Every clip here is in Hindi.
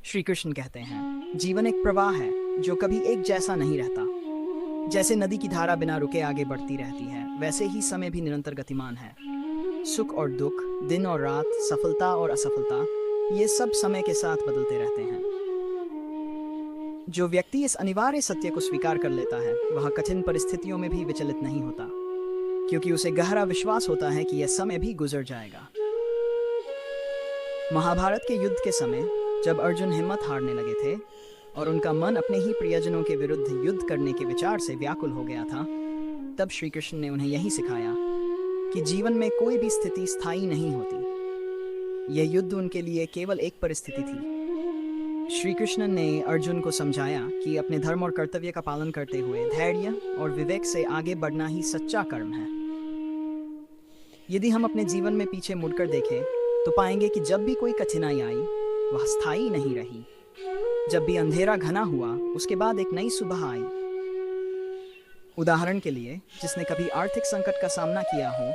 श्री कृष्ण कहते हैं, जीवन एक प्रवाह है जो कभी एक जैसा नहीं रहता। जैसे नदी की धारा बिना रुके आगे बढ़ती रहती है, वैसे ही समय भी निरंतर गतिमान है। सुख और दुख, दिन और रात, सफलता और असफलता, ये सब समय के साथ बदलते रहते हैं। जो व्यक्ति इस अनिवार्य सत्य को स्वीकार कर लेता है, वह कठिन परिस्थितियों में भी विचलित नहीं होता, क्योंकि उसे गहरा विश्वास होता है कि यह समय भी गुजर जाएगा। महाभारत के युद्ध के समय जब अर्जुन हिम्मत हारने लगे थे और उनका मन अपने ही प्रियजनों के विरुद्ध युद्ध करने के विचार से व्याकुल हो गया था, तब श्री कृष्ण ने उन्हें यही सिखाया कि जीवन में कोई भी स्थिति स्थायी नहीं होती। यह युद्ध उनके लिए केवल एक परिस्थिति थी। श्री कृष्ण ने अर्जुन को समझाया कि अपने धर्म और कर्तव्य का पालन करते हुए धैर्य और विवेक से आगे बढ़ना ही सच्चा कर्म है। यदि हम अपने जीवन में पीछे मुड़कर देखें तो पाएंगे कि जब भी कोई कठिनाई आई, वह स्थायी नहीं रही। जब भी अंधेरा घना हुआ, उसके बाद एक नई सुबह आई। उदाहरण के लिए, जिसने कभी आर्थिक संकट का सामना किया हो,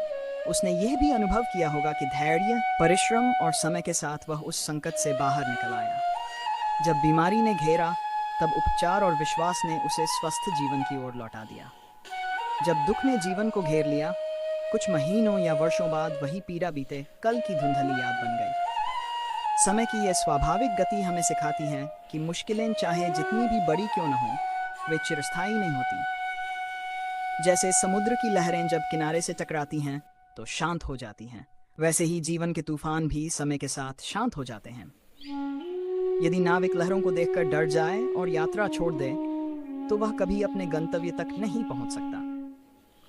उसने यह भी अनुभव किया होगा कि धैर्य, परिश्रम और समय के साथ वह उस संकट से बाहर निकल आया। जब बीमारी ने घेरा, तब उपचार और विश्वास ने उसे स्वस्थ जीवन की ओर लौटा दिया। जब दुख ने जीवन को घेर लिया, कुछ महीनों या वर्षों बाद वही पीड़ा बीते कल की धुंधली याद बन गई। समय की यह स्वाभाविक गति हमें सिखाती है कि मुश्किलें चाहे जितनी भी बड़ी क्यों न हो, वे चिरस्थायी नहीं होती। जैसे समुद्र की लहरें जब किनारे से टकराती हैं तो शांत हो जाती हैं, वैसे ही जीवन के तूफान भी समय के साथ शांत हो जाते हैं। यदि नाविक लहरों को देखकर डर जाए और यात्रा छोड़ दे, तो वह कभी अपने गंतव्य तक नहीं पहुंच सकता।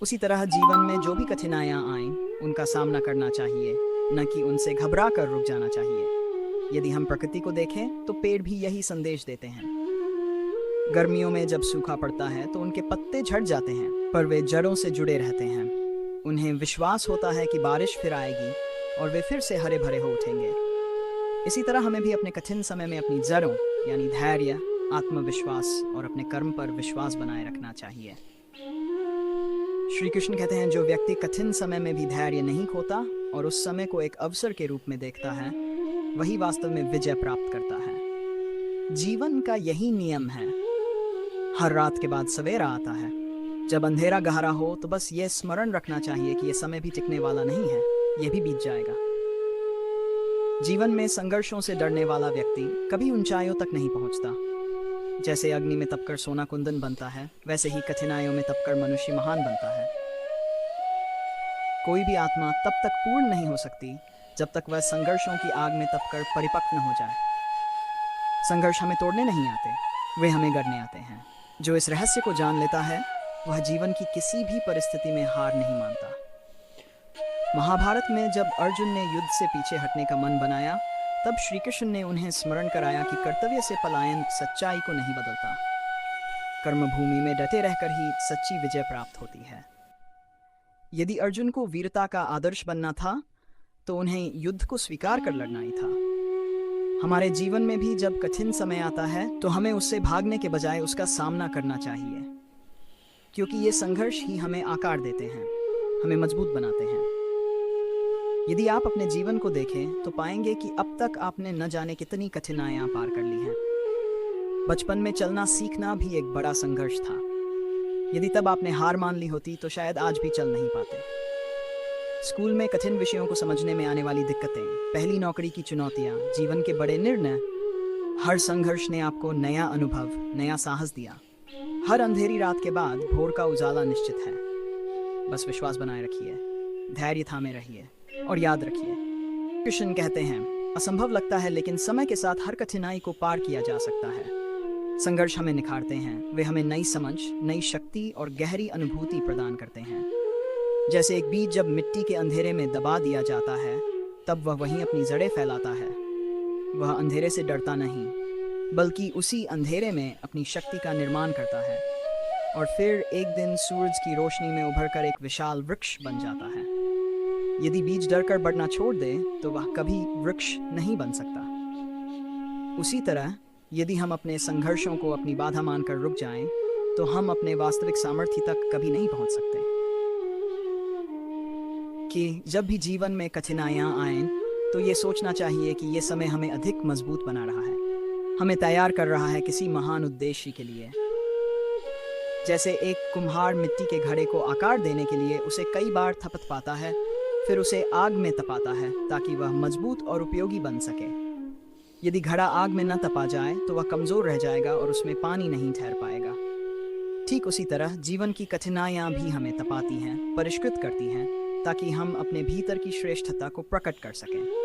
उसी तरह जीवन में जो भी कठिनाइयां आएं, उनका सामना करना चाहिए, न कि उनसे घबरा कर रुक जाना चाहिए। यदि हम प्रकृति को देखें तो पेड़ भी यही संदेश देते हैं। गर्मियों में जब सूखा पड़ता है तो उनके पत्ते झड़ जाते हैं, पर वे जड़ों से जुड़े रहते हैं। उन्हें विश्वास होता है कि बारिश फिर आएगी और वे फिर से हरे भरे हो उठेंगे। इसी तरह हमें भी अपने कठिन समय में अपनी जड़ों यानी धैर्य, आत्मविश्वास और अपने कर्म पर विश्वास बनाए रखना चाहिए। श्री कृष्ण कहते हैं, जो व्यक्ति कठिन समय में भी धैर्य नहीं खोता और उस समय को एक अवसर के रूप में देखता है, वही वास्तव में विजय प्राप्त करता है। जीवन का यही नियम है। हर रात के बाद सवेरा आता है। जब अंधेरा गहरा हो तो बस ये स्मरण रखना चाहिए कि यह समय भी टिकने वाला नहीं है, यह भी बीत जाएगा। जीवन में संघर्षों से डरने वाला व्यक्ति कभी ऊंचाइयों तक नहीं पहुंचता। जैसे अग्नि में तपकर सोना कुंदन बनता है, वैसे ही कठिनाइयों में तपकर मनुष्य महान बनता है। कोई भी आत्मा तब तक पूर्ण नहीं हो सकती जब तक वह संघर्षों की आग में तपकर परिपक्व न हो जाए। संघर्ष हमें तोड़ने नहीं आते, वे हमें गढ़ने आते हैं। जो इस रहस्य को जान लेता है, वह जीवन की किसी भी परिस्थिति में हार नहीं मानता। महाभारत में जब अर्जुन ने युद्ध से पीछे हटने का मन बनाया, तब श्री कृष्ण ने उन्हें स्मरण कराया कि कर्तव्य से पलायन सच्चाई को नहीं बदलता। कर्मभूमि में डटे रहकर ही सच्ची विजय प्राप्त होती है। यदि अर्जुन को वीरता का आदर्श बनना था, तो उन्हें युद्ध को स्वीकार कर लड़ना ही था। हमारे जीवन में भी जब कठिन समय आता है, तो हमें उससे भागने के बजाय उसका सामना करना चाहिए, क्योंकि ये संघर्ष ही हमें आकार देते हैं, हमें मजबूत बनाते हैं। यदि आप अपने जीवन को देखें तो पाएंगे कि अब तक आपने न जाने कितनी कठिनाइयां पार कर ली हैं। बचपन में चलना सीखना भी एक बड़ा संघर्ष था। यदि तब आपने हार मान ली होती तो शायद आज भी चल नहीं पाते। स्कूल में कठिन विषयों को समझने में आने वाली दिक्कतें, पहली नौकरी की चुनौतियां, जीवन के बड़े निर्णय, हर संघर्ष ने आपको नया अनुभव, नया साहस दिया। हर अंधेरी रात के बाद भोर का उजाला निश्चित है। बस विश्वास बनाए रखिए, धैर्य थामे रहिए और याद रखिए, कृष्ण कहते हैं, असंभव लगता है लेकिन समय के साथ हर कठिनाई को पार किया जा सकता है। संघर्ष हमें निखारते हैं, वे हमें नई समझ, नई शक्ति और गहरी अनुभूति प्रदान करते हैं। जैसे एक बीज जब मिट्टी के अंधेरे में दबा दिया जाता है, तब वह वहीं अपनी जड़ें फैलाता है। वह अंधेरे से डरता नहीं, बल्कि उसी अंधेरे में अपनी शक्ति का निर्माण करता है और फिर एक दिन सूरज की रोशनी में उभरकर एक विशाल वृक्ष बन जाता है। यदि बीज डरकर बढ़ना छोड़ दे तो वह कभी वृक्ष नहीं बन सकता। उसी तरह यदि हम अपने संघर्षों को अपनी बाधा मानकर रुक जाएं, तो हम अपने वास्तविक सामर्थ्य तक कभी नहीं पहुंच सकते। कि जब भी जीवन में कठिनाइयां आएं, तो ये सोचना चाहिए कि ये समय हमें अधिक मजबूत बना रहा है। हमें तैयार कर रहा है किसी महान उद्देश्य के लिए। जैसे एक कुम्हार मिट्टी के घड़े को आकार देने के लिए उसे कई बार थपथपाता है, फिर उसे आग में तपाता है ताकि वह मजबूत और उपयोगी बन सके। यदि घड़ा आग में न तपा जाए तो वह कमजोर रह जाएगा और उसमें पानी नहीं ठहर पाएगा। ठीक उसी तरह जीवन की कठिनाइयां भी हमें तपाती हैं, परिष्कृत करती हैं, ताकि हम अपने भीतर की श्रेष्ठता को प्रकट कर सकें।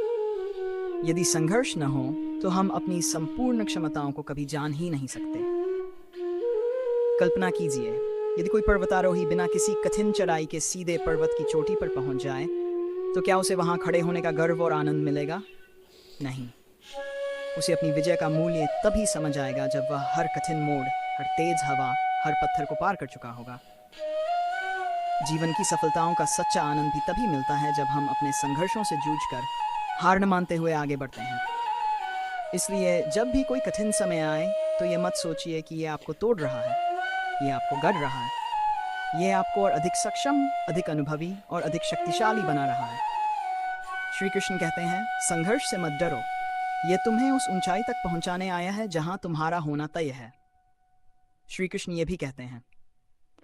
यदि संघर्ष न हो तो हम अपनी संपूर्ण क्षमताओं को कभी जान ही नहीं सकते। कल्पना कीजिए, यदि कोई पर्वतारोही बिना किसी कठिन चढ़ाई के सीधे पर्वत की चोटी पर पहुंच जाए तो क्या उसे वहां खड़े होने का गर्व और आनंद मिलेगा? नहीं। उसे अपनी विजय का मूल्य तभी समझ आएगा जब वह हर कठिन मोड़, हर तेज हवा, हर पत्थर को पार कर चुका होगा। जीवन की सफलताओं का सच्चा आनंद भी तभी मिलता है जब हम अपने संघर्षों से जूझकर हार न मानते हुए आगे बढ़ते हैं। इसलिए जब भी कोई कठिन समय आए तो ये मत सोचिए कि ये आपको तोड़ रहा है, ये आपको गढ़ रहा है। ये आपको और अधिक सक्षम, अधिक अनुभवी और अधिक शक्तिशाली बना रहा है। श्री कृष्ण कहते हैं, संघर्ष से मत डरो, ये तुम्हें उस ऊंचाई तक पहुंचाने आया है जहां तुम्हारा होना तय है। श्री कृष्ण ये भी कहते हैं,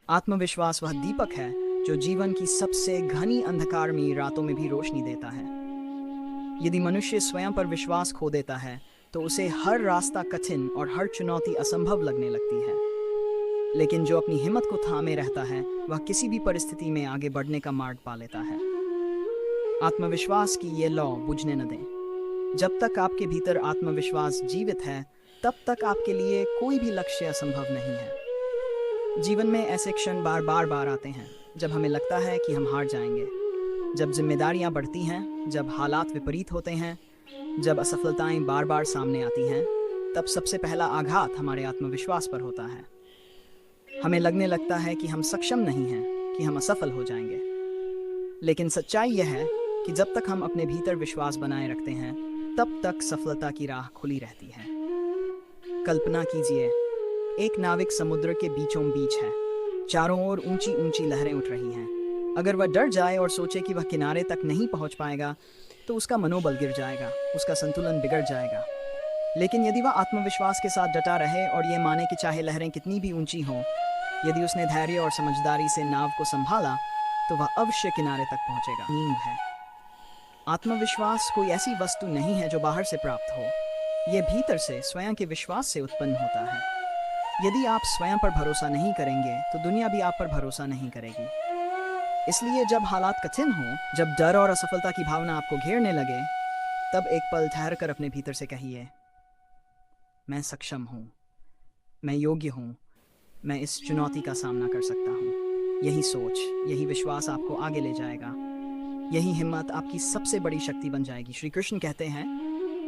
आत्मविश्वास वह दीपक है जो जीवन की सबसे घनी अंधकारमयी रातों में भी रोशनी देता है। यदि मनुष्य स्वयं पर विश्वास खो देता है तो उसे हर रास्ता कठिन और हर चुनौती असंभव लगने लगती है। लेकिन जो अपनी हिम्मत को थामे रहता है वह किसी भी परिस्थिति में आगे बढ़ने का मार्ग पा लेता है। आत्मविश्वास की ये लौ बुझने न दें। जब तक आपके भीतर आत्मविश्वास जीवित है तब तक आपके लिए कोई भी लक्ष्य असंभव नहीं है। जीवन में ऐसे क्षण बार बार आते हैं जब हमें लगता है कि हम हार जाएंगे, जब जिम्मेदारियां बढ़ती हैं, जब हालात विपरीत होते हैं, जब असफलताएं बार बार सामने आती हैं, तब सबसे पहला आघात हमारे आत्मविश्वास पर होता है। हमें लगने लगता है कि हम सक्षम नहीं हैं, कि हम असफल हो जाएंगे। लेकिन सच्चाई यह है कि जब तक हम अपने भीतर विश्वास बनाए रखते हैं तब तक सफलता की राह खुली रहती है। कल्पना कीजिए, एक नाविक समुद्र के बीचों बीच है। चारों ओर ऊंची ऊंची लहरें उठ रही हैं। अगर वह डर जाए और सोचे कि वह किनारे तक नहीं पहुंच पाएगा तो उसका मनोबल गिर जाएगा, उसका संतुलन बिगड़ जाएगा। लेकिन यदि वह आत्मविश्वास के साथ डटा रहे और ये माने कि चाहे लहरें कितनी भी ऊंची हों, यदि उसने धैर्य और समझदारी से नाव को संभाला तो वह अवश्य किनारे तक पहुंचेगा। नींव है। आत्मविश्वास कोई ऐसी वस्तु नहीं है जो बाहर से प्राप्त हो, यह भीतर से स्वयं के विश्वास से उत्पन्न होता है। यदि आप स्वयं पर भरोसा नहीं करेंगे तो दुनिया भी आप पर भरोसा नहीं करेगी। इसलिए जब हालात कठिन हों, जब डर और असफलता की भावना आपको घेरने लगे, तब एक पल ठहर कर अपने भीतर से कहिए, मैं सक्षम हूँ, मैं योग्य हूँ, मैं इस चुनौती का सामना कर सकता हूँ। यही सोच, यही विश्वास आपको आगे ले जाएगा। यही हिम्मत आपकी सबसे बड़ी शक्ति बन जाएगी। श्री कृष्ण कहते हैं,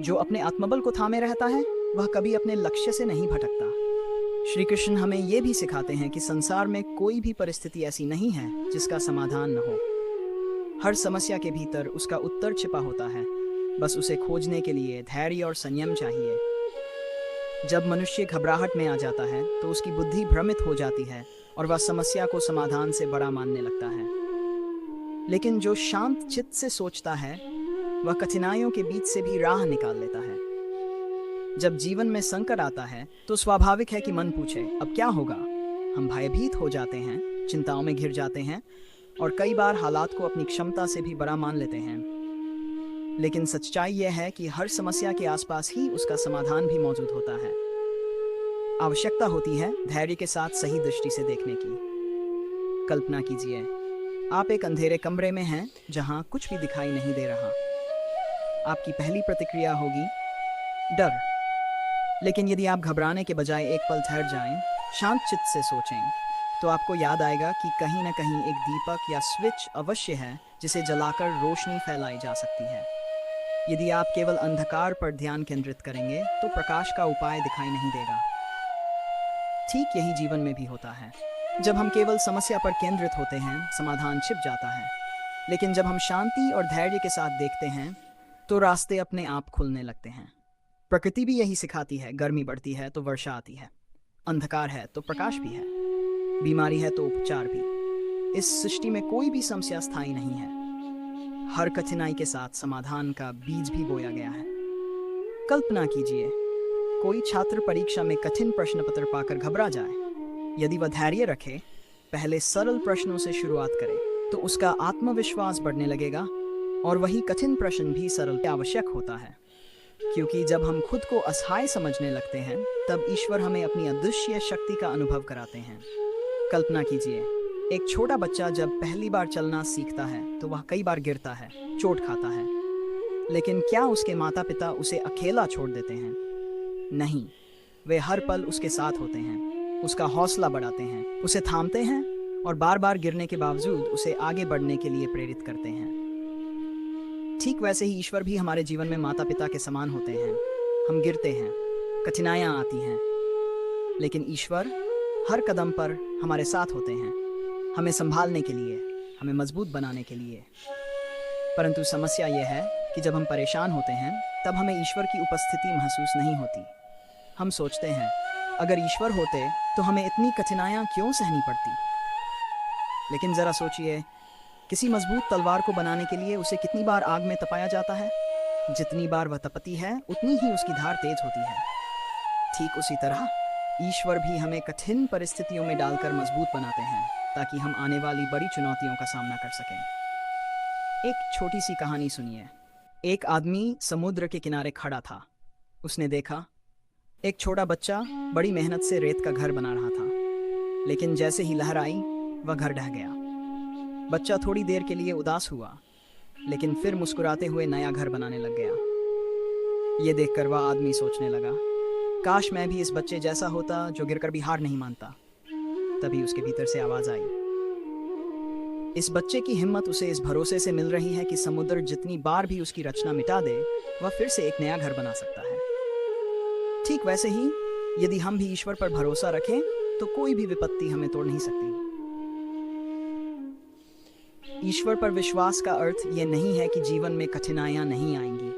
जो अपने आत्मबल को थामे रहता है वह कभी अपने लक्ष्य से नहीं भटकता। श्री कृष्ण हमें यह भी सिखाते हैं कि संसार में कोई भी परिस्थिति ऐसी नहीं है जिसका समाधान न हो। हर समस्या के भीतर उसका उत्तर छिपा होता है, बस उसे खोजने के लिए धैर्य और संयम चाहिए। जब मनुष्य घबराहट में आ जाता है तो उसकी बुद्धि भ्रमित हो जाती है और वह समस्या को समाधान से बड़ा मानने लगता है। लेकिन जो शांत चित्त से सोचता है वह कठिनाइयों के बीच से भी राह निकाल लेता है। जब जीवन में संकट आता है तो स्वाभाविक है कि मन पूछे, अब क्या होगा? हम भयभीत हो जाते हैं, चिंताओं में घिर जाते हैं और कई बार हालात को अपनी क्षमता से भी बड़ा मान लेते हैं। लेकिन सच्चाई यह है कि हर समस्या के आसपास ही उसका समाधान भी मौजूद होता है। आवश्यकता होती है धैर्य के साथ सही दृष्टि से देखने की। कल्पना कीजिए, आप एक अंधेरे कमरे में हैं जहां कुछ भी दिखाई नहीं दे रहा। आपकी पहली प्रतिक्रिया होगी डर। लेकिन यदि आप घबराने के बजाय एक पल ठहर जाएं, शांत चित्त से सोचें, तो आपको याद आएगा कि कहीं न कहीं एक दीपक या स्विच अवश्य है जिसे जलाकर रोशनी फैलाई जा सकती है। यदि आप केवल अंधकार पर ध्यान केंद्रित करेंगे तो प्रकाश का उपाय दिखाई नहीं देगा। ठीक यही जीवन में भी होता है। जब हम केवल समस्या पर केंद्रित होते हैं, समाधान छिप जाता है। लेकिन जब हम शांति और धैर्य के साथ देखते हैं तो रास्ते अपने आप खुलने लगते हैं। प्रकृति भी यही सिखाती है। गर्मी बढ़ती है तो वर्षा आती है, अंधकार है तो प्रकाश भी है, बीमारी है तो उपचार भी। इस सृष्टि में कोई भी समस्या स्थायी नहीं है। हर कठिनाई के साथ समाधान का बीज भी बोया गया है। कल्पना कीजिए, कोई छात्र परीक्षा में कठिन प्रश्न पत्र पाकर घबरा जाए, यदि वह धैर्य रखे, पहले सरल प्रश्नों से शुरुआत करे, तो उसका आत्मविश्वास बढ़ने लगेगा और वही कठिन प्रश्न भी सरल आवश्यक होता है। क्योंकि जब हम खुद को असहाय समझने लगते हैं, तब ईश्वर हमें अपनी अदृश्य शक्ति का अनुभव कराते हैं। कल्पना कीजिए, एक छोटा बच्चा जब पहली बार चलना सीखता है तो वह कई बार गिरता है, चोट खाता है, लेकिन क्या उसके माता पिता उसे अकेला छोड़ देते हैं? नहीं, वे हर पल उसके साथ होते हैं, उसका हौसला बढ़ाते हैं, उसे थामते हैं और बार बार गिरने के बावजूद उसे आगे बढ़ने के लिए प्रेरित करते हैं। ठीक वैसे ही ईश्वर भी हमारे जीवन में माता पिता के समान होते हैं। हम गिरते हैं, कठिनाइयाँ आती हैं, लेकिन ईश्वर हर कदम पर हमारे साथ होते हैं, हमें संभालने के लिए, हमें मजबूत बनाने के लिए। परंतु समस्या यह है कि जब हम परेशान होते हैं, तब हमें ईश्वर की उपस्थिति महसूस नहीं होती। हम सोचते हैं, अगर ईश्वर होते तो हमें इतनी कठिनाइयाँ क्यों सहनी पड़ती? लेकिन ज़रा सोचिए, किसी मजबूत तलवार को बनाने के लिए उसे कितनी बार आग में तपाया जाता है? जितनी बार वह तपती है, उतनी ही उसकी धार तेज होती है। ठीक उसी तरह ईश्वर भी हमें कठिन परिस्थितियों में डालकर मजबूत बनाते हैं, ताकि हम आने वाली बड़ी चुनौतियों का सामना कर सकें। एक छोटी सी कहानी सुनिए। एक आदमी समुद्र के किनारे खड़ा था। उसने देखा, एक छोटा बच्चा बड़ी मेहनत से रेत का घर बना रहा था, लेकिन जैसे ही लहर आई, वह घर ढह गया। बच्चा थोड़ी देर के लिए उदास हुआ, लेकिन फिर मुस्कुराते हुए नया घर बनाने लग गया। ये देखकर वह आदमी सोचने लगा, काश मैं भी इस बच्चे जैसा होता जो गिरकर भी हार नहीं मानता। तभी उसके भीतर से आवाज आई, इस बच्चे की हिम्मत उसे इस भरोसे से मिल रही है कि समुद्र जितनी बार भी उसकी रचना मिटा दे, वह फिर से एक नया घर बना सकता है। ठीक वैसे ही यदि हम भी ईश्वर पर भरोसा रखें, तो कोई भी विपत्ति हमें तोड़ नहीं सकती। ईश्वर पर विश्वास का अर्थ ये नहीं है कि जीवन में कठिनाइयां नहीं आएंगी,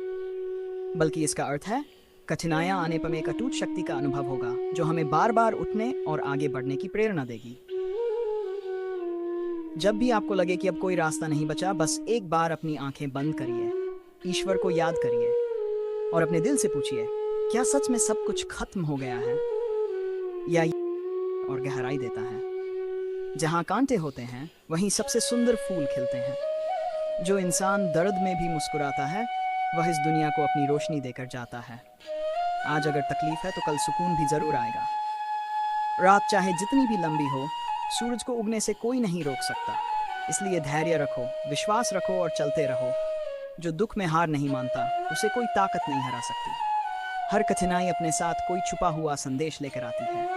बल्कि इसका अर्थ है कठिनाइयां आने पर एक अटूट शक्ति का अनुभव होगा, जो हमें बार बार उठने और आगे बढ़ने की प्रेरणा देगी। जब भी आपको लगे कि अब कोई रास्ता नहीं बचा, बस एक बार अपनी आंखें बंद करिए, ईश्वर को याद करिए और अपने दिल से पूछिए, क्या सच में सब कुछ खत्म हो गया है, या और गहराई देता है। जहाँ कांटे होते हैं, वहीं सबसे सुंदर फूल खिलते हैं। जो इंसान दर्द में भी मुस्कुराता है, वह इस दुनिया को अपनी रोशनी देकर जाता है। आज अगर तकलीफ है, तो कल सुकून भी जरूर आएगा। रात चाहे जितनी भी लंबी हो, सूरज को उगने से कोई नहीं रोक सकता। इसलिए धैर्य रखो, विश्वास रखो और चलते रहो। जो दुख में हार नहीं मानता, उसे कोई ताकत नहीं हरा सकती। हर कठिनाई अपने साथ कोई छुपा हुआ संदेश लेकर आती है।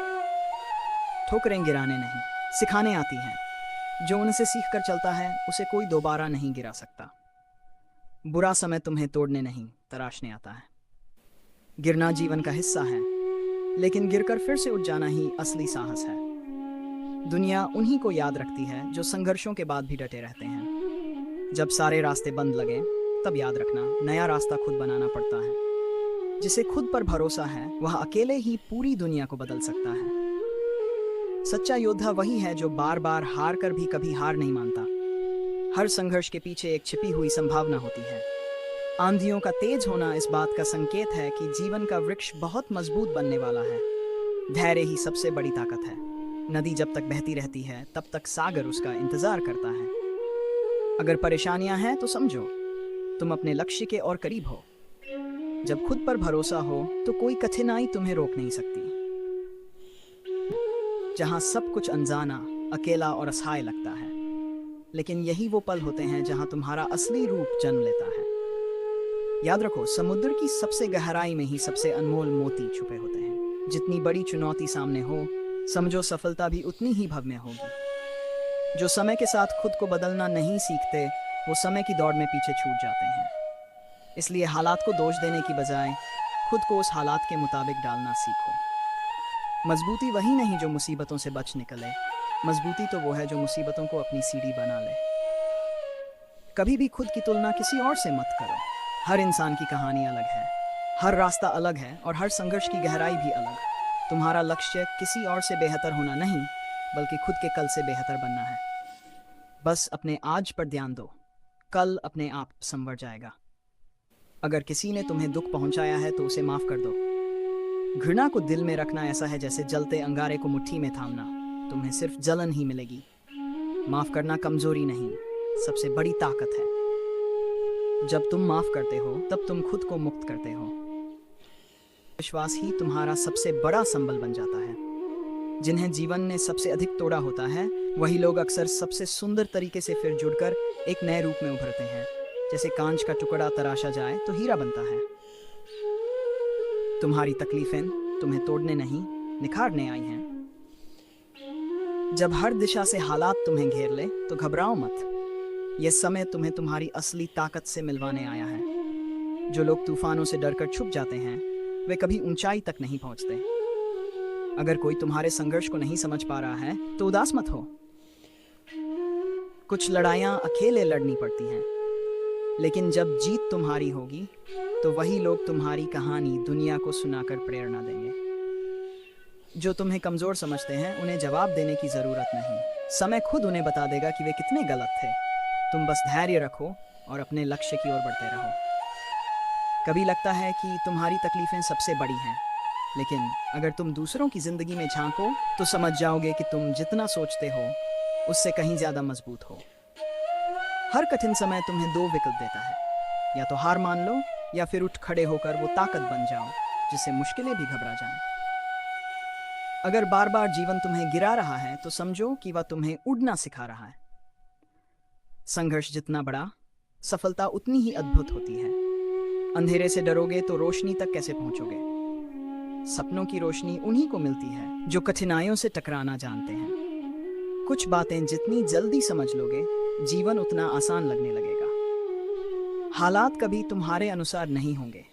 ठोकरें गिराने नहीं, सिखाने आती हैं। जो उनसे सीख कर चलता है, उसे कोई दोबारा नहीं गिरा सकता। बुरा समय तुम्हें तोड़ने नहीं, तराशने आता है। गिरना जीवन का हिस्सा है, लेकिन गिरकर फिर से उठ जाना ही असली साहस है। दुनिया उन्हीं को याद रखती है जो संघर्षों के बाद भी डटे रहते हैं। जब सारे रास्ते बंद लगे, तब याद रखना, नया रास्ता खुद बनाना पड़ता है। जिसे खुद पर भरोसा है, वह अकेले ही पूरी दुनिया को बदल सकता है। सच्चा योद्धा वही है जो बार बार हार कर भी कभी हार नहीं मानता। हर संघर्ष के पीछे एक छिपी हुई संभावना होती है। आंधियों का तेज होना इस बात का संकेत है कि जीवन का वृक्ष बहुत मजबूत बनने वाला है। धैर्य ही सबसे बड़ी ताकत है। नदी जब तक बहती रहती है, तब तक सागर उसका इंतजार करता है। अगर परेशानियां हैं, तो समझो तुम अपने लक्ष्य के और करीब हो। जब खुद पर भरोसा हो, तो कोई कठिनाई तुम्हें रोक नहीं सकती। जहां सब कुछ अनजाना, अकेला और असहाय लगता है, लेकिन यही वो पल होते हैं जहां तुम्हारा असली रूप जन्म लेता है। याद रखो, समुद्र की सबसे गहराई में ही सबसे अनमोल मोती छुपे होते हैं। जितनी बड़ी चुनौती सामने हो, समझो सफलता भी उतनी ही भव्य होगी। जो समय के साथ खुद को बदलना नहीं सीखते, वो समय की दौड़ में पीछे छूट जाते हैं। इसलिए हालात को दोष देने की बजाय खुद को उस हालात के मुताबिक डालना सीखो। मजबूती वही नहीं जो मुसीबतों से बच निकले, मजबूती तो वो है जो मुसीबतों को अपनी सीढ़ी बना ले। कभी भी खुद की तुलना किसी और से मत करो। हर इंसान की कहानी अलग है, हर रास्ता अलग है और हर संघर्ष की गहराई भी अलग। तुम्हारा लक्ष्य किसी और से बेहतर होना नहीं, बल्कि खुद के कल से बेहतर बनना है। बस अपने आज पर ध्यान दो, कल अपने आप संवर जाएगा। अगर किसी ने तुम्हें दुख पहुंचाया है, तो उसे माफ कर दो। घृणा को दिल में रखना ऐसा है जैसे जलते अंगारे को मुट्ठी में थामना। तुम्हें सिर्फ जलन ही मिलेगी। माफ करना कमजोरी नहीं, सबसे बड़ी ताकत है। जब तुम माफ करते हो तब तुम खुद को मुक्त करते हो। विश्वास ही तुम्हारा सबसे बड़ा संबल बन जाता है। जिन्हें जीवन ने सबसे अधिक तोड़ा होता है वही लोग अक्सर सबसे सुंदर तरीके से फिर जुड़कर एक नए रूप में उभरते हैं। जैसे कांच का टुकड़ा तराशा जाए तो हीरा बनता है। तुम्हारी तकलीफें तुम्हें तोड़ने नहीं, निखारने आई हैं। जब हर दिशा से हालात तुम्हें घेर ले तो घबराओ मत। यह समय तुम्हें तुम्हारी असली ताकत से मिलवाने आया है। जो लोग तूफानों से डरकर छुप जाते हैं वे कभी ऊंचाई तक नहीं पहुंचते। अगर कोई तुम्हारे संघर्ष को नहीं समझ पा रहा है तो उदास मत हो। कुछ लड़ाइयां अकेले लड़नी पड़ती हैं, लेकिन जब जीत तुम्हारी होगी तो वही लोग तुम्हारी कहानी दुनिया को सुनाकर प्रेरणा देंगे। जो तुम्हें कमजोर समझते हैं उन्हें जवाब देने की जरूरत नहीं। समय खुद उन्हें बता देगा कि वे कितने गलत थे। तुम बस धैर्य रखो और अपने लक्ष्य की ओर बढ़ते रहो। कभी लगता है कि तुम्हारी तकलीफें सबसे बड़ी हैं, लेकिन अगर तुम दूसरों की जिंदगी में झांको तो समझ जाओगे कि तुम जितना सोचते हो उससे कहीं ज्यादा मजबूत हो। हर कठिन समय तुम्हें दो विकल्प देता है, या तो हार मान लो या फिर उठ खड़े होकर वो ताकत बन जाओ जिससे मुश्किलें भी घबरा जाएं। अगर बार बार जीवन तुम्हें गिरा रहा है तो समझो कि वह तुम्हें उड़ना सिखा रहा है। संघर्ष जितना बड़ा, सफलता उतनी ही अद्भुत होती है। अंधेरे से डरोगे तो रोशनी तक कैसे पहुंचोगे? सपनों की रोशनी उन्हीं को मिलती है जो कठिनाइयों से टकराना जानते हैं। कुछ बातें जितनी जल्दी समझ लोगे जीवन उतना आसान लगने लगेगा। हालात कभी तुम्हारे अनुसार नहीं होंगे,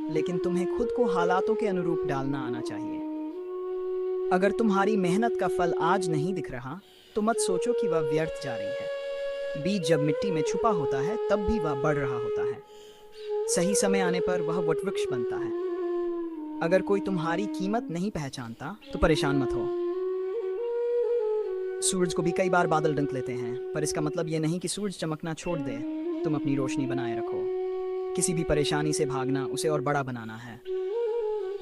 लेकिन तुम्हें खुद को हालातों के अनुरूप डालना आना चाहिए। अगर तुम्हारी मेहनत का फल आज नहीं दिख रहा तो मत सोचो कि वह व्यर्थ जा रही है। बीज जब मिट्टी में छुपा होता है तब भी वह बढ़ रहा होता है। सही समय आने पर वह वटवृक्ष बनता है। अगर कोई तुम्हारी कीमत नहीं पहचानता तो परेशान मत हो। सूरज को भी कई बार बादल ढक लेते हैं, पर इसका मतलब यह नहीं कि सूरज चमकना छोड़ दे। तुम अपनी रोशनी बनाए रखो। किसी भी परेशानी से भागना उसे और बड़ा बनाना है।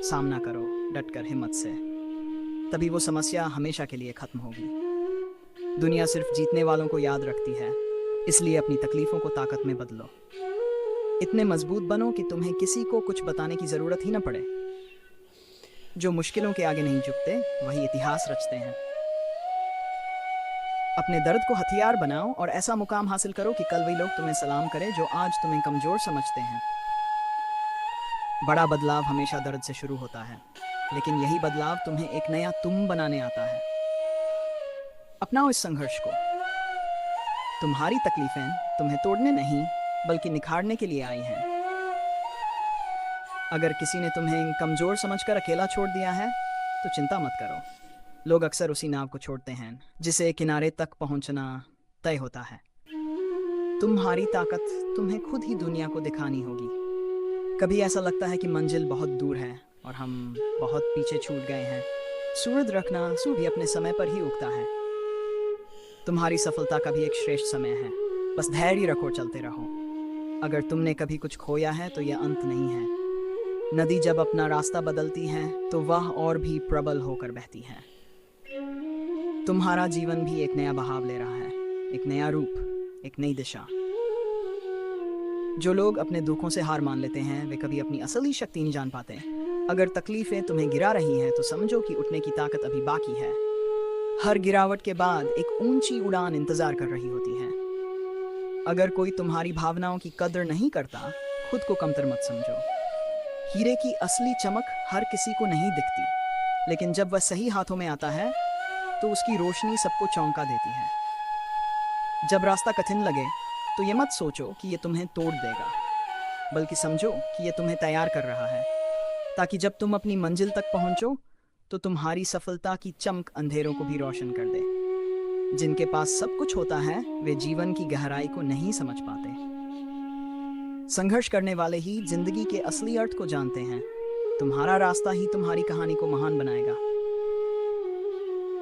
सामना करो डटकर हिम्मत से, तभी वो समस्या हमेशा के लिए खत्म होगी। दुनिया सिर्फ जीतने वालों को याद रखती है, इसलिए अपनी तकलीफों को ताकत में बदलो। इतने मजबूत बनो कि तुम्हें किसी को कुछ बताने की जरूरत ही न पड़े। जो मुश्किलों के आगे नहीं झुकते वही इतिहास रचते हैं। अपने दर्द को हथियार बनाओ और ऐसा मुकाम हासिल करो कि कल वही लोग तुम्हें सलाम करें जो आज तुम्हें कमजोर समझते हैं। बड़ा बदलाव हमेशा दर्द से शुरू होता है, लेकिन यही बदलाव तुम्हें एक नया तुम बनाने आता है। अपनाओ इस संघर्ष को। तुम्हारी तकलीफें तुम्हें तोड़ने नहीं बल्कि निखारने के लिए आई हैं। अगर किसी ने तुम्हें कमजोर समझकर अकेला छोड़ दिया है तो चिंता मत करो। लोग अक्सर उसी नाव को छोड़ते हैं जिसे किनारे तक पहुंचना तय होता है। तुम्हारी ताकत तुम्हें खुद ही दुनिया को दिखानी होगी। कभी ऐसा लगता है कि मंजिल बहुत दूर है और हम बहुत पीछे छूट गए हैं। सूरज रखना भी अपने समय पर ही उगता है। तुम्हारी सफलता का भी एक श्रेष्ठ समय है, बस धैर्य रखो, चलते रहो। अगर तुमने कभी कुछ खोया है तो यह अंत नहीं है। नदी जब अपना रास्ता बदलती है तो वह और भी प्रबल होकर बहती है। तुम्हारा जीवन भी एक नया बहाव ले रहा है, एक नया रूप, एक नई दिशा। जो लोग अपने दुखों से हार मान लेते हैं वे कभी अपनी असली शक्ति नहीं जान पाते। अगर तकलीफें तुम्हें गिरा रही हैं तो समझो कि उठने की ताकत अभी बाकी है। हर गिरावट के बाद एक ऊंची उड़ान इंतजार कर रही होती है। अगर कोई तुम्हारी भावनाओं की कदर नहीं करता, खुद को कमतर मत समझो। हीरे की असली चमक हर किसी को नहीं दिखती, लेकिन जब वह सही हाथों में आता है तो उसकी रोशनी सबको चौंका देती है। जब रास्ता कठिन लगे तो ये मत सोचो कि ये तुम्हें तोड़ देगा, बल्कि समझो कि ये तुम्हें तैयार कर रहा है, ताकि जब तुम अपनी मंजिल तक पहुंचो तो तुम्हारी सफलता की चमक अंधेरों को भी रोशन कर दे। जिनके पास सब कुछ होता है वे जीवन की गहराई को नहीं समझ पाते। संघर्ष करने वाले ही जिंदगी के असली अर्थ को जानते हैं। तुम्हारा रास्ता ही तुम्हारी कहानी को महान बनाएगा।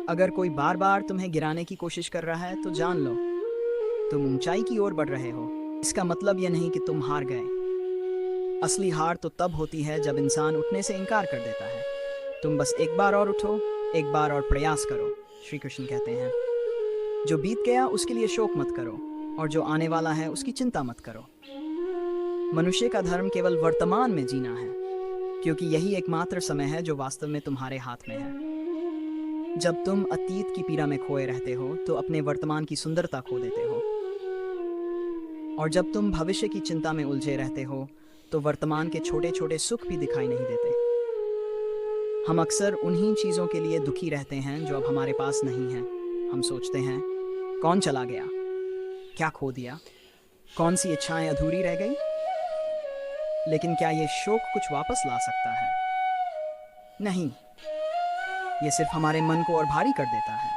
अगर कोई बार बार तुम्हें गिराने की कोशिश कर रहा है तो जान लो तुम ऊंचाई की ओर बढ़ रहे हो। इसका मतलब यह नहीं कि तुम हार गए। असली हार तो तब होती है जब इंसान उठने से इनकार कर देता है। तुम बस एक बार और उठो, एक बार और प्रयास करो। श्री कृष्ण कहते हैं, जो बीत गया उसके लिए शोक मत करो, और जो आने वाला है उसकी चिंता मत करो। मनुष्य का धर्म केवल वर्तमान में जीना है, क्योंकि यही एकमात्र समय है जो वास्तव में तुम्हारे हाथ में है। जब तुम अतीत की पीड़ा में खोए रहते हो तो अपने वर्तमान की सुंदरता खो देते हो, और जब तुम भविष्य की चिंता में उलझे रहते हो तो वर्तमान के छोटे छोटे सुख भी दिखाई नहीं देते। हम अक्सर उन्हीं चीज़ों के लिए दुखी रहते हैं जो अब हमारे पास नहीं है। हम सोचते हैं, कौन चला गया, क्या खो दिया, कौन सी इच्छाएं अधूरी रह गई। लेकिन क्या ये शोक कुछ वापस ला सकता है? नहीं, ये सिर्फ हमारे मन को और भारी कर देता है।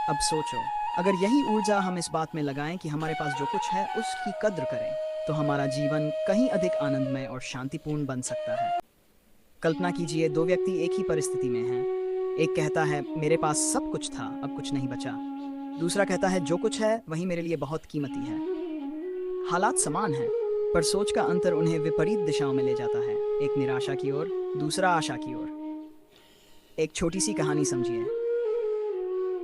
अब सोचो, अगर यही ऊर्जा हम इस बात में लगाएं कि हमारे पास जो कुछ है उसकी कद्र करें, तो हमारा जीवन कहीं अधिक आनंदमय और शांतिपूर्ण बन सकता है। कल्पना कीजिए, दो व्यक्ति एक ही परिस्थिति में हैं। एक कहता है, मेरे पास सब कुछ था, अब कुछ नहीं बचा। दूसरा कहता है, जो कुछ है वही मेरे लिए बहुत कीमती है। हालात समान हैं, पर सोच का अंतर उन्हें विपरीत दिशाओं में ले जाता है, एक निराशा की ओर, दूसरा आशा की ओर। एक छोटी सी कहानी समझिए।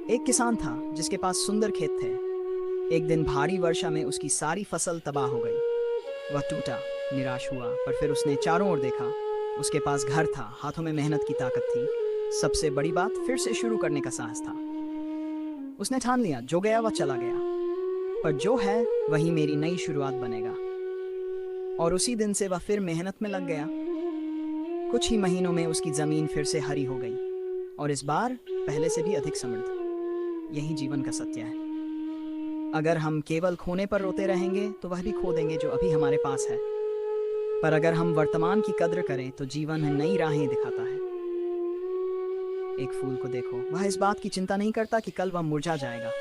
एक किसान था जिसके पास सुंदर खेत थे। एक दिन भारी वर्षा में उसकी सारी फसल तबाह हो गई। वह टूटा, निराश हुआ, पर फिर उसने चारों ओर देखा। उसके पास घर था, हाथों में मेहनत की ताकत थी, सबसे बड़ी बात फिर से शुरू करने का साहस था। उसने ठान लिया, जो गया वह चला गया, पर जो है वही मेरी नई शुरुआत बनेगा। और उसी दिन से वह फिर मेहनत में लग गया। कुछ ही महीनों में उसकी जमीन फिर से हरी हो गई, और इस बार पहले से भी अधिक समृद्ध। यही जीवन का सत्य है। अगर हम केवल खोने पर रोते रहेंगे तो वह भी खो देंगे जो अभी हमारे पास है। पर अगर हम वर्तमान की कद्र करें तो जीवन नई राहें दिखाता है। एक फूल को देखो, वह इस बात की चिंता नहीं करता कि कल वह मुरझा जाएगा।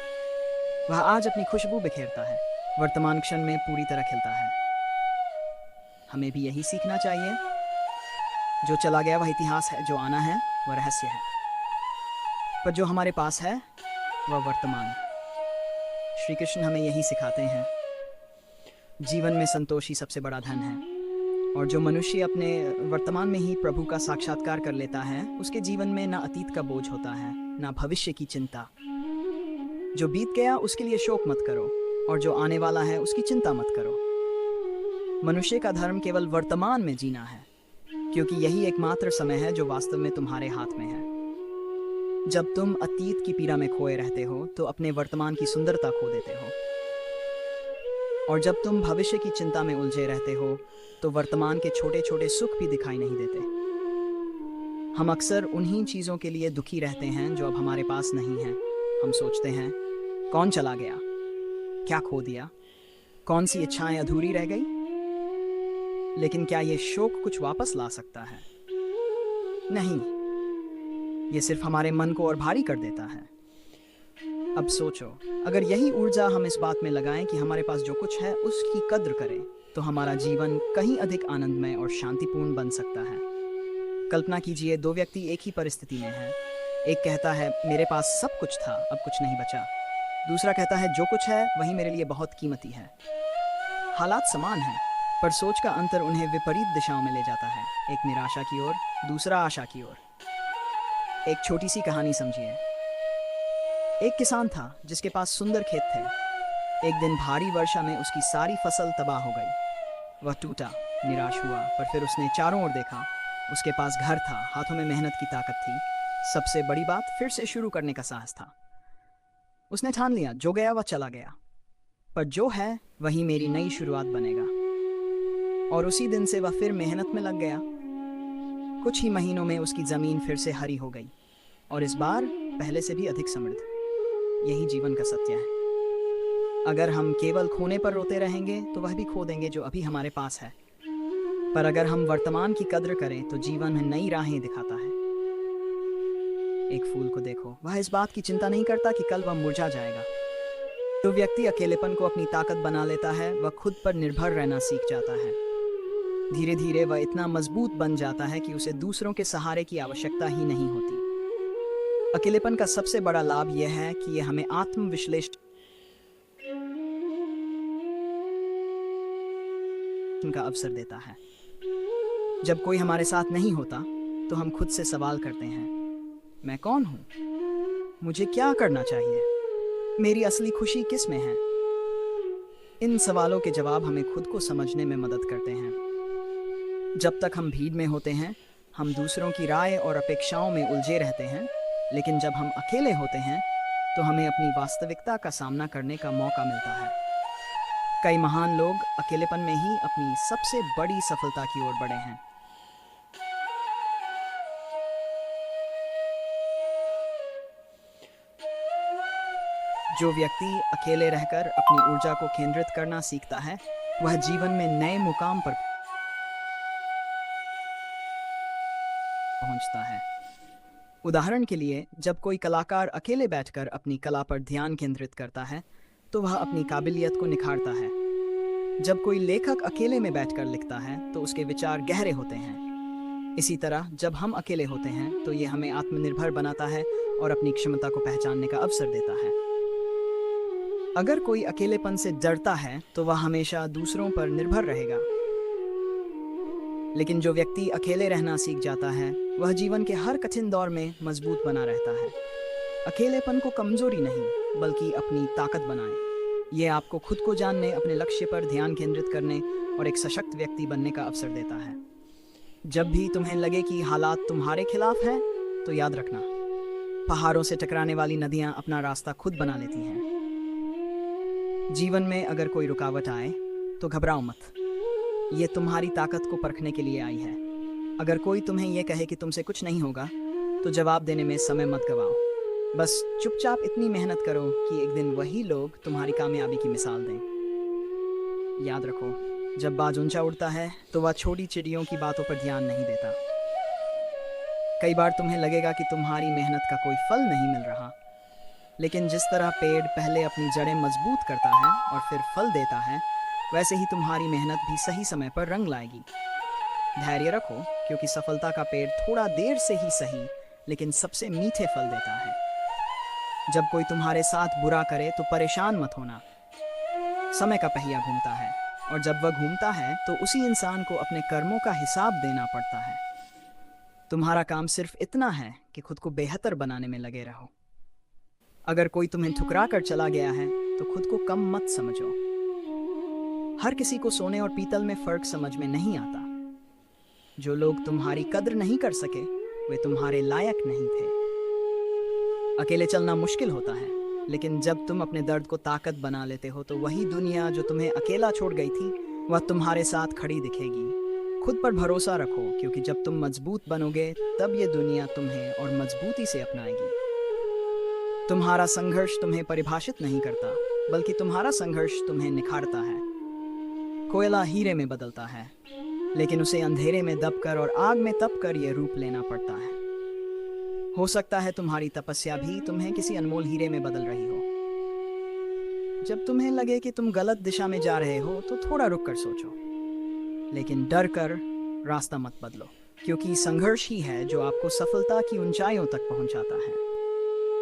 वह आज अपनी खुशबू बिखेरता है, वर्तमान क्षण में पूरी तरह खिलता है। हमें भी यही सीखना चाहिए। जो चला गया वह इतिहास है, जो आना है वह रहस्य है, पर जो हमारे पास है वह वर्तमान। श्री कृष्ण हमें यही सिखाते हैं। जीवन में संतोष ही सबसे बड़ा धन है, और जो मनुष्य अपने वर्तमान में ही प्रभु का साक्षात्कार कर लेता है, उसके जीवन में ना अतीत का बोझ होता है, ना भविष्य की चिंता। जो बीत गया उसके लिए शोक मत करो, और जो आने वाला है उसकी चिंता मत करो। मनुष्य का धर्म केवल वर्तमान में जीना है, क्योंकि यही एकमात्र समय है जो वास्तव में तुम्हारे हाथ में है। जब तुम अतीत की पीड़ा में खोए रहते हो तो अपने वर्तमान की सुंदरता खो देते हो, और जब तुम भविष्य की चिंता में उलझे रहते हो तो वर्तमान के छोटे छोटे सुख भी दिखाई नहीं देते। हम अक्सर उन्हीं चीज़ों के लिए दुखी रहते हैं जो अब हमारे पास नहीं है। हम सोचते हैं, कौन चला गया, क्या खो दिया, कौन सी इच्छाएं अधूरी रह गई। लेकिन क्या ये शोक कुछ वापस ला सकता है? नहीं, ये सिर्फ हमारे मन को और भारी कर देता है। अब सोचो, अगर यही ऊर्जा हम इस बात में लगाएं कि हमारे पास जो कुछ है उसकी कद्र करें, तो हमारा जीवन कहीं अधिक आनंदमय और शांतिपूर्ण बन सकता है। कल्पना कीजिए, दो व्यक्ति एक ही परिस्थिति में हैं। एक कहता है, मेरे पास सब कुछ था, अब कुछ नहीं बचा। दूसरा कहता है, जो कुछ है वही मेरे लिए बहुत कीमती है। हालात समान हैं, पर सोच का अंतर उन्हें विपरीत दिशाओं में ले जाता है, एक निराशा की ओर, दूसरा आशा की ओर। एक छोटी सी कहानी समझिए। एक किसान था जिसके पास सुंदर खेत थे। एक दिन भारी वर्षा में उसकी सारी फसल तबाह हो गई। वह टूटा, निराश हुआ, पर फिर उसने चारों ओर देखा। उसके पास घर था, हाथों में मेहनत की ताकत थी, सबसे बड़ी बात फिर से शुरू करने का साहस था। उसने ठान लिया, जो गया वह चला गया, पर जो है वही मेरी नई शुरुआत बनेगा। और उसी दिन से वह फिर मेहनत में लग गया। कुछ ही महीनों में उसकी जमीन फिर से हरी हो गई, और इस बार पहले से भी अधिक समृद्ध। यही जीवन का सत्य है। अगर हम केवल खोने पर रोते रहेंगे तो वह भी खो देंगे जो अभी हमारे पास है। पर अगर हम वर्तमान की कद्र करें तो जीवन नई राहें दिखाता है। एक फूल को देखो, वह इस बात की चिंता नहीं करता कि कल वह मुरझा जाएगा। जो व्यक्ति अकेलेपन को अपनी ताकत बना लेता है, वह खुद पर निर्भर रहना सीख जाता है। धीरे धीरे वह इतना मजबूत बन जाता है कि उसे दूसरों के सहारे की आवश्यकता ही नहीं होती। अकेलेपन का सबसे बड़ा लाभ यह है कि यह हमें आत्मविश्लेषण का अवसर देता है। जब कोई हमारे साथ नहीं होता तो हम खुद से सवाल करते हैं, मैं कौन हूँ? मुझे क्या करना चाहिए? मेरी असली खुशी किस में है? इन सवालों के जवाब हमें खुद को समझने में मदद करते हैं। जब तक हम भीड़ में होते हैं, हम दूसरों की राय और अपेक्षाओं में उलझे रहते हैं, लेकिन जब हम अकेले होते हैं, तो हमें अपनी वास्तविकता का सामना करने का मौका मिलता है। कई महान लोग अकेलेपन में ही अपनी सबसे बड़ी सफलता की ओर बढ़े हैं। जो व्यक्ति अकेले रहकर अपनी ऊर्जा को केंद्रित करना सीखता है, वह जीवन में नए मुकाम पर पहुंचता है। उदाहरण के लिए, जब कोई कलाकार अकेले बैठकर अपनी कला पर ध्यान केंद्रित करता है, तो वह अपनी काबिलियत को निखारता है। जब कोई लेखक अकेले में बैठकर लिखता है, तो उसके विचार गहरे होते हैं। इसी तरह जब हम अकेले होते हैं, तो ये हमें आत्मनिर्भर बनाता है और अपनी क्षमता को पहचानने का अवसर देता है। अगर कोई अकेलेपन से डरता है, तो वह हमेशा दूसरों पर निर्भर रहेगा। लेकिन जो व्यक्ति अकेले रहना सीख जाता है, वह जीवन के हर कठिन दौर में मजबूत बना रहता है। अकेलेपन को कमजोरी नहीं, बल्कि अपनी ताकत बनाएं। ये आपको खुद को जानने, अपने लक्ष्य पर ध्यान केंद्रित करने और एक सशक्त व्यक्ति बनने का अवसर देता है। जब भी तुम्हें लगे कि हालात तुम्हारे खिलाफ हैं, तो याद रखना, पहाड़ों से टकराने वाली नदियां अपना रास्ता खुद बना लेती हैं। जीवन में अगर कोई रुकावट आए, तो घबराओ मत। ये तुम्हारी ताकत को परखने के लिए आई है। अगर कोई तुम्हें यह कहे कि तुमसे कुछ नहीं होगा, तो जवाब देने में समय मत गवाओ। बस चुपचाप इतनी मेहनत करो कि एक दिन वही लोग तुम्हारी कामयाबी की मिसाल दें। याद रखो, जब बाज ऊंचा उड़ता है, तो वह छोटी चिड़ियों की बातों पर ध्यान नहीं देता। कई बार तुम्हें लगेगा कि तुम्हारी मेहनत का कोई फल नहीं मिल रहा, लेकिन जिस तरह पेड़ पहले अपनी जड़ें मजबूत करता है और फिर फल देता है, वैसे ही तुम्हारी मेहनत भी सही समय पर रंग लाएगी। धैर्य रखो, क्योंकि सफलता का पेड़ थोड़ा देर से ही सही, लेकिन सबसे मीठे फल देता है। जब कोई तुम्हारे साथ बुरा करे, तो परेशान मत होना। समय का पहिया घूमता है, और जब वह घूमता है, तो उसी इंसान को अपने कर्मों का हिसाब देना पड़ता है। तुम्हारा काम सिर्फ इतना है कि खुद को बेहतर बनाने में लगे रहो। अगर कोई तुम्हें ठुकरा कर चला गया है, तो खुद को कम मत समझो। हर किसी को सोने और पीतल में फर्क समझ में नहीं आता। जो लोग तुम्हारी कद्र नहीं कर सके, वे तुम्हारे लायक नहीं थे। अकेले चलना मुश्किल होता है, लेकिन जब तुम अपने दर्द को ताकत बना लेते हो, तो वही दुनिया जो तुम्हें अकेला छोड़ गई थी, वह तुम्हारे साथ खड़ी दिखेगी। खुद पर भरोसा रखो, क्योंकि जब तुम मजबूत बनोगे, तब ये दुनिया तुम्हें और मजबूती से अपनाएगी। तुम्हारा संघर्ष तुम्हें परिभाषित नहीं करता, बल्कि तुम्हारा संघर्ष तुम्हें निखारता है। कोयला हीरे में बदलता है, लेकिन उसे अंधेरे में दबकर और आग में तपकर यह रूप लेना पड़ता है। हो सकता है तुम्हारी तपस्या भी तुम्हें किसी अनमोल हीरे में बदल रही हो। जब तुम्हें लगे कि तुम गलत दिशा में जा रहे हो, तो थोड़ा रुक कर सोचो, लेकिन डर कर रास्ता मत बदलो, क्योंकि संघर्ष ही है जो आपको सफलता की ऊंचाइयों तक पहुंचाता है।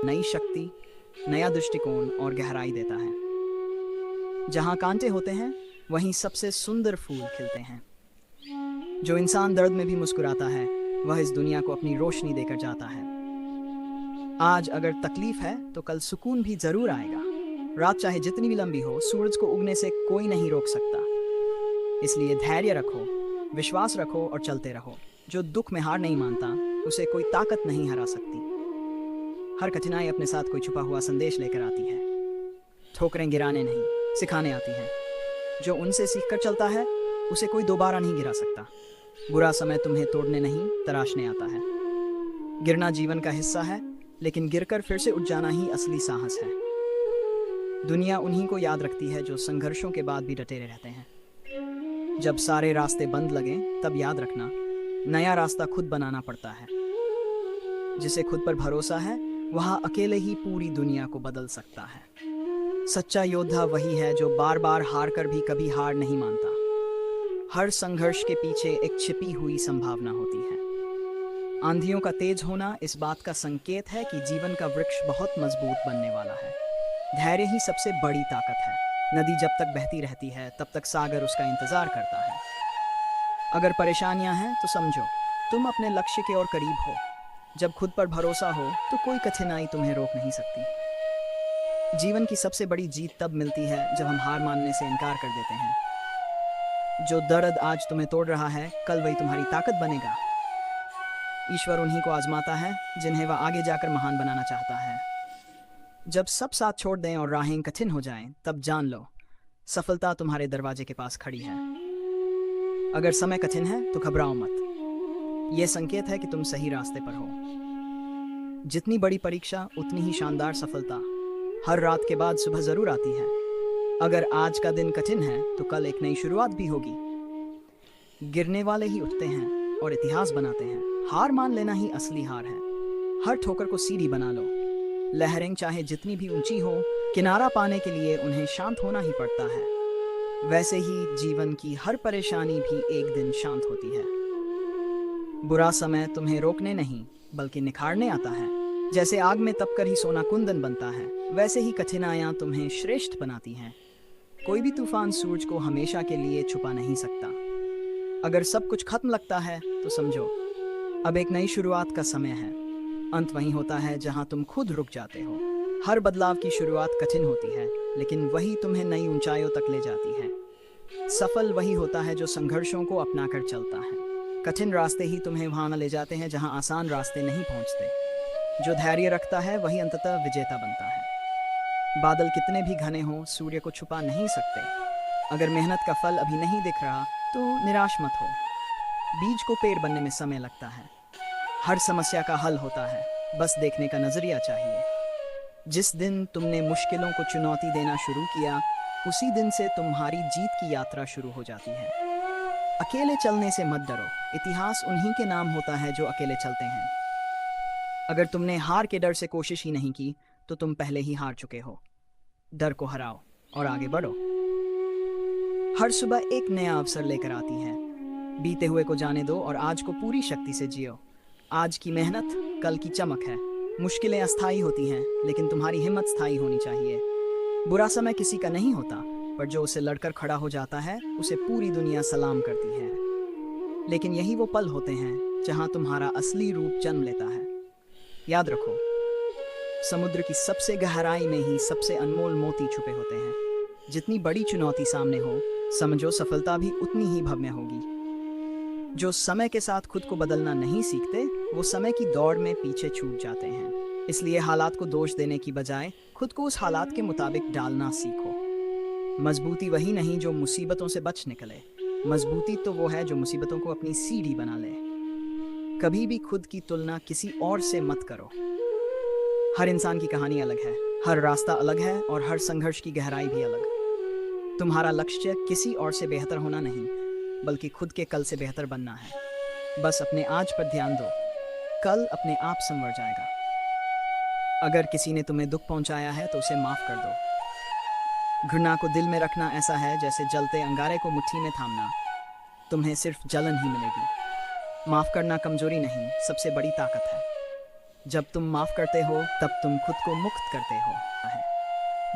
नई शक्ति, नया दृष्टिकोण और गहराई देता है। जहां कांटे होते हैं, वहीं सबसे सुंदर फूल खिलते हैं। जो इंसान दर्द में भी मुस्कुराता है, वह इस दुनिया को अपनी रोशनी देकर जाता है। आज अगर तकलीफ है, तो कल सुकून भी जरूर आएगा। रात चाहे जितनी भी लंबी हो, सूरज को उगने से कोई नहीं रोक सकता। इसलिए धैर्य रखो, विश्वास रखो और चलते रहो। जो दुख में हार नहीं मानता, उसे कोई ताकत नहीं हरा सकती। हर कठिनाई अपने साथ कोई छुपा हुआ संदेश लेकर आती है। ठोकरें गिराने नहीं, सिखाने आती हैं। जो उनसे सीखकर चलता है, उसे कोई दोबारा नहीं गिरा सकता। बुरा समय तुम्हें तोड़ने नहीं, तराशने आता है। गिरना जीवन का हिस्सा है, लेकिन गिरकर फिर से उठ जाना ही असली साहस है। दुनिया उन्हीं को याद रखती है जो संघर्षों के बाद भी डटे रहते हैं। जब सारे रास्ते बंद लगे, तब याद रखना, नया रास्ता खुद बनाना पड़ता है। जिसे खुद पर भरोसा है, वह अकेले ही पूरी दुनिया को बदल सकता है। सच्चा योद्धा वही है जो बार बार हार कर भी कभी हार नहीं मानता। हर संघर्ष के पीछे एक छिपी हुई संभावना होती है। आंधियों का तेज होना इस बात का संकेत है कि जीवन का वृक्ष बहुत मजबूत बनने वाला है। धैर्य ही सबसे बड़ी ताकत है। नदी जब तक बहती रहती है, तब तक सागर उसका इंतजार करता है। अगर परेशानियां हैं, तो समझो, तुम अपने लक्ष्य के और करीब हो। जब खुद पर भरोसा हो तो कोई कठिनाई तुम्हें रोक नहीं सकती। जीवन की सबसे बड़ी जीत तब मिलती है जब हम हार मानने से इनकार कर देते हैं। जो दर्द आज तुम्हें तोड़ रहा है, कल वही तुम्हारी ताकत बनेगा। ईश्वर उन्हीं को आजमाता है जिन्हें वह आगे जाकर महान बनाना चाहता है। जब सब साथ छोड़ दें और राहें कठिन हो जाएं, तब जान लो सफलता तुम्हारे दरवाजे के पास खड़ी है। अगर समय कठिन है तो घबराओ मत। यह संकेत है कि तुम सही रास्ते पर हो। जितनी बड़ी परीक्षा उतनी ही शानदार सफलता। हर रात के बाद सुबह जरूर आती है। अगर आज का दिन कठिन है तो कल एक नई शुरुआत भी होगी। गिरने वाले ही उठते हैं और इतिहास बनाते हैं। हार मान लेना ही असली हार है। हर ठोकर को सीढ़ी बना लो। लहरें चाहे जितनी भी ऊंची हो, किनारा पाने के लिए उन्हें शांत होना ही पड़ता है। वैसे ही जीवन की हर परेशानी भी एक दिन शांत होती है। बुरा समय तुम्हें रोकने नहीं बल्कि निखारने आता है। जैसे आग में तपकर ही सोना कुंदन बनता है, वैसे ही कठिनाइयां तुम्हें श्रेष्ठ बनाती हैं। कोई भी तूफान सूरज को हमेशा के लिए छुपा नहीं सकता। अगर सब कुछ खत्म लगता है तो समझो अब एक नई शुरुआत का समय है। अंत वहीं होता है जहां तुम खुद रुक जाते हो। हर बदलाव की शुरुआत कठिन होती है, लेकिन वही तुम्हें नई ऊंचाइयों तक ले जाती है। सफल वही होता है जो संघर्षों को अपनाकर चलता है। कठिन रास्ते ही तुम्हें वहां ले जाते हैं जहां आसान रास्ते नहीं पहुंचते। जो धैर्य रखता है वही अंततः विजेता बनता है। बादल कितने भी घने हों, सूर्य को छुपा नहीं सकते। अगर मेहनत का फल अभी नहीं दिख रहा तो निराश मत हो। बीज को पेड़ बनने में समय लगता है। हर समस्या का हल होता है, बस देखने का नजरिया चाहिए। जिस दिन तुमने मुश्किलों को चुनौती देना शुरू किया, उसी दिन से तुम्हारी जीत की यात्रा शुरू हो जाती है। अकेले चलने से मत डरो। इतिहास उन्हीं के नाम होता है जो अकेले चलते हैं। अगर तुमने हार के डर से कोशिश ही नहीं की तो तुम पहले ही हार चुके हो। डर को हराओ और आगे बढ़ो। हर सुबह एक नया अवसर लेकर आती है। बीते हुए को जाने दो और आज को पूरी शक्ति से जियो। आज की मेहनत कल की चमक है। मुश्किलें अस्थायी होती हैं, लेकिन तुम्हारी हिम्मत स्थायी होनी चाहिए। बुरा समय किसी का नहीं होता, पर जो उसे लड़कर खड़ा हो जाता है उसे पूरी दुनिया सलाम करती है। लेकिन यही वो पल होते हैं जहां तुम्हारा असली रूप जन्म लेता है। याद रखो, समुद्र की सबसे गहराई में ही सबसे अनमोल मोती छुपे होते हैं। जितनी बड़ी चुनौती सामने हो, समझो सफलता भी उतनी ही भव्य होगी। जो समय के साथ खुद को बदलना नहीं सीखते, वो समय की दौड़ में पीछे छूट जाते हैं। इसलिए हालात को दोष देने की बजाय खुद को उस हालात के मुताबिक डालना सीखो। मजबूती वही नहीं जो मुसीबतों से बच निकले। मजबूती तो वो है जो मुसीबतों को अपनी सीढ़ी बना ले। कभी भी खुद की तुलना किसी और से मत करो। हर इंसान की कहानी अलग है, हर रास्ता अलग है और हर संघर्ष की गहराई भी अलग। तुम्हारा लक्ष्य किसी और से बेहतर होना नहीं, बल्कि खुद के कल से बेहतर बनना है। बस अपने आज पर ध्यान दो, कल अपने आप संवर जाएगा। अगर किसी ने तुम्हें दुख पहुंचाया है तो उसे माफ कर दो। घृणा को दिल में रखना ऐसा है जैसे जलते अंगारे को मुट्ठी में थामना। तुम्हें सिर्फ जलन ही मिलेगी। माफ करना कमजोरी नहीं, सबसे बड़ी ताकत है। जब तुम माफ करते हो तब तुम खुद को मुक्त करते हो।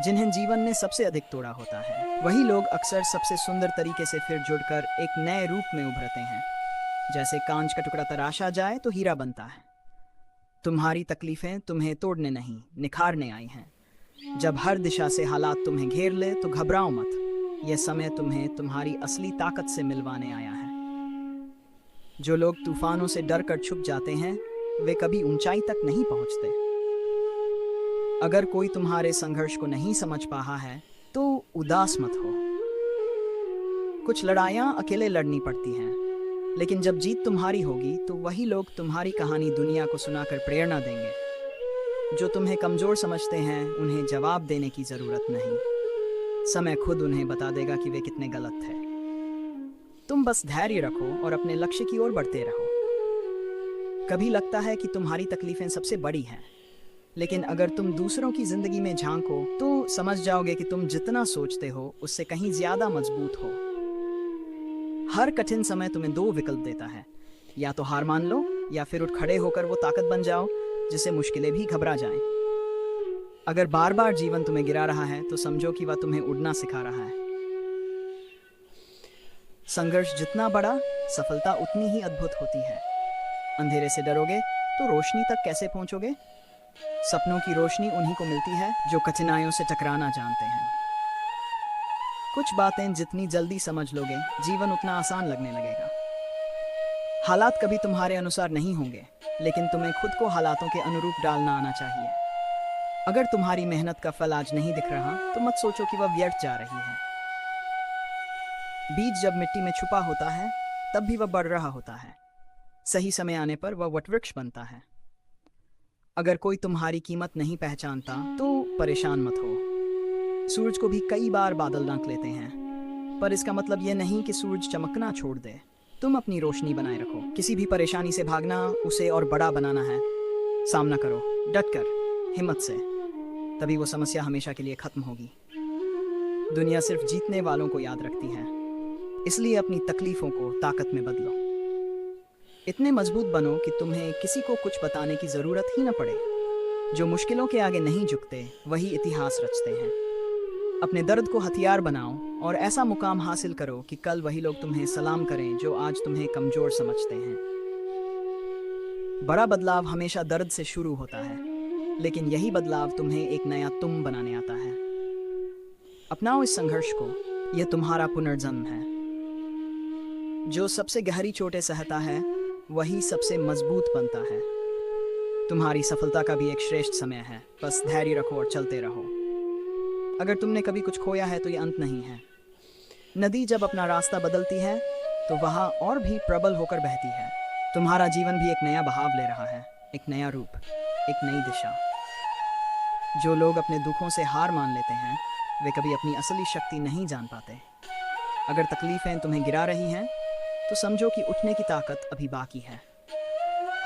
जिन्हें जीवन ने सबसे अधिक तोड़ा होता है, वही लोग अक्सर सबसे सुंदर तरीके से फिर जुड़कर एक नए रूप में उभरते हैं। जैसे कांच का टुकड़ा तराशा जाए तो हीरा बनता है। तुम्हारी तकलीफें तुम्हें तोड़ने नहीं, निखारने आई हैं। जब हर दिशा से हालात तुम्हें घेर ले तो घबराओ मत। यह समय तुम्हें तुम्हारी असली ताकत से मिलवाने आया है। जो लोग तूफानों से डर कर छुप जाते हैं, वे कभी ऊंचाई तक नहीं पहुंचते। अगर कोई तुम्हारे संघर्ष को नहीं समझ पाया है तो उदास मत हो। कुछ लड़ाइयाँ अकेले लड़नी पड़ती हैं, लेकिन जब जीत तुम्हारी होगी तो वही लोग तुम्हारी कहानी दुनिया को सुनाकर प्रेरणा देंगे। जो तुम्हें कमजोर समझते हैं, उन्हें जवाब देने की जरूरत नहीं। समय खुद उन्हें बता देगा कि वे कितने गलत थे। तुम बस धैर्य रखो और अपने लक्ष्य की ओर बढ़ते रहो। कभी लगता है कि तुम्हारी तकलीफें सबसे बड़ी हैं, लेकिन अगर तुम दूसरों की जिंदगी में झांको तो समझ जाओगे कि तुम जितना सोचते हो उससे कहीं ज्यादा मजबूत हो। हर कठिन समय तुम्हें दो विकल्प देता है, या तो हार मान लो या फिर उठ खड़े होकर वो ताकत बन जाओ जिससे मुश्किलें भी घबरा जाएं। अगर बार बार जीवन तुम्हें गिरा रहा है तो समझो कि वह तुम्हें उड़ना सिखा रहा है। संघर्ष जितना बड़ा, सफलता उतनी ही अद्भुत होती है। अंधेरे से डरोगे तो रोशनी तक कैसे पहुंचोगे? सपनों की रोशनी उन्हीं को मिलती है जो कठिनाइयों से टकराना जानते हैं। कुछ बातें जितनी जल्दी समझ लोगे, जीवन उतना आसान लगने लगेगा। हालात कभी तुम्हारे अनुसार नहीं होंगे, लेकिन तुम्हें खुद को हालातों के अनुरूप डालना आना चाहिए। अगर तुम्हारी मेहनत का फल आज नहीं दिख रहा, तो मत सोचो कि वह व्यर्थ जा रही है। बीज जब मिट्टी में छुपा होता है, तब भी वह बढ़ रहा होता है। सही समय आने पर वह वटवृक्ष बनता है। अगर कोई तुम्हारी कीमत नहीं पहचानता, तो परेशान मत हो। सूरज को भी कई बार बादल ढक लेते हैं, पर इसका मतलब यह नहीं कि सूरज चमकना छोड़ दे। तुम अपनी रोशनी बनाए रखो। किसी भी परेशानी से भागना, उसे और बड़ा बनाना है। सामना करो, डटकर, हिम्मत से। तभी वो समस्या हमेशा के लिए खत्म होगी। दुनिया सिर्फ जीतने वालों को याद रखती है, इसलिए अपनी तकलीफों को ताकत में बदलो। इतने मजबूत बनो कि तुम्हें किसी को कुछ बताने की जरूरत ही न पड़े। जो मुश्किलों के आगे नहीं झुकते, वही इतिहास रचते हैं। अपने दर्द को हथियार बनाओ और ऐसा मुकाम हासिल करो कि कल वही लोग तुम्हें सलाम करें जो आज तुम्हें कमजोर समझते हैं। बड़ा बदलाव हमेशा दर्द से शुरू होता है, लेकिन यही बदलाव तुम्हें एक नया तुम बनाने आता है। अपनाओ इस संघर्ष को, यह तुम्हारा पुनर्जन्म है। जो सबसे गहरी चोटें सहता है, वही सबसे मजबूत बनता है। तुम्हारी सफलता का भी एक श्रेष्ठ समय है, बस धैर्य रखो और चलते रहो। अगर तुमने कभी कुछ खोया है तो ये अंत नहीं है। नदी जब अपना रास्ता बदलती है, तो वहाँ और भी प्रबल होकर बहती है। तुम्हारा जीवन भी एक नया बहाव ले रहा है, एक नया रूप, एक नई दिशा। जो लोग अपने दुखों से हार मान लेते हैं, वे कभी अपनी असली शक्ति नहीं जान पाते। अगर तकलीफें तुम्हें गिरा रही हैं, तो समझो कि उठने की ताकत अभी बाकी है।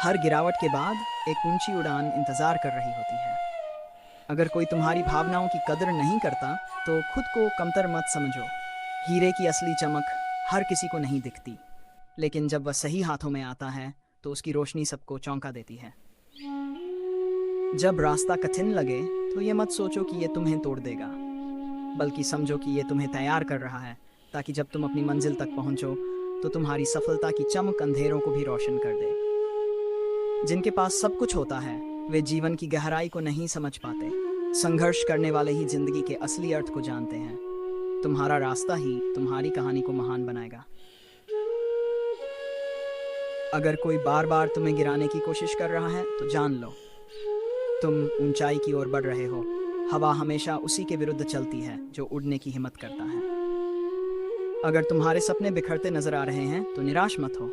हर गिरावट के बाद एक ऊंची उड़ान इंतजार कर रही होती है। अगर कोई तुम्हारी भावनाओं की कदर नहीं करता, तो खुद को कमतर मत समझो। हीरे की असली चमक हर किसी को नहीं दिखती, लेकिन जब वह सही हाथों में आता है, तो उसकी रोशनी सबको चौंका देती है। जब रास्ता कठिन लगे, तो ये मत सोचो कि ये तुम्हें तोड़ देगा, बल्कि समझो कि ये तुम्हें तैयार कर रहा है, ताकि जब तुम अपनी मंजिल तक पहुंचो, तो तुम्हारी सफलता की चमक अंधेरों को भी रोशन कर दे। जिनके पास सब कुछ होता है, वे जीवन की गहराई को नहीं समझ पाते। संघर्ष करने वाले ही जिंदगी के असली अर्थ को जानते हैं। तुम्हारा रास्ता ही तुम्हारी कहानी को महान बनाएगा। अगर कोई बार बार तुम्हें गिराने की कोशिश कर रहा है, तो जान लो, तुम ऊंचाई की ओर बढ़ रहे हो। हवा हमेशा उसी के विरुद्ध चलती है जो उड़ने की हिम्मत करता है। अगर तुम्हारे सपने बिखरते नजर आ रहे हैं, तो निराश मत हो।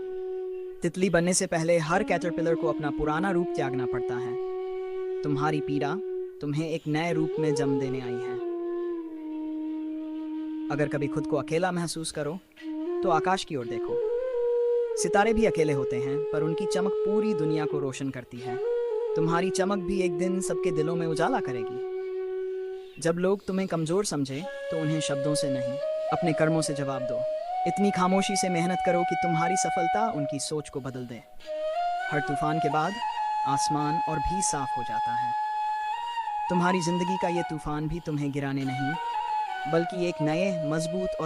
तितली बनने से पहले हर कैटरपिलर को अपना पुराना रूप त्यागना पड़ता है। तुम्हारी पीड़ा तुम्हें एक नए रूप में जन्म देने आई है। अगर कभी खुद को अकेला महसूस करो, तो आकाश की ओर देखो। सितारे भी अकेले होते हैं, पर उनकी चमक पूरी दुनिया को रोशन करती है। तुम्हारी चमक भी एक दिन सबके दिलों में उजाला करेगी। जब लोग तुम्हें कमजोर समझे, तो उन्हें शब्दों से नहीं, अपने कर्मों से जवाब दो। इतनी खामोशी से मेहनत करो कि तुम्हारी सफलता उनकी सोच को बदल दे। हर तूफान के बाद आसमान और भी साफ हो जाता है। तुम्हारी जिंदगी का ये तूफान भी तुम्हें गिराने नहीं, बल्कि एक नए, मजबूत और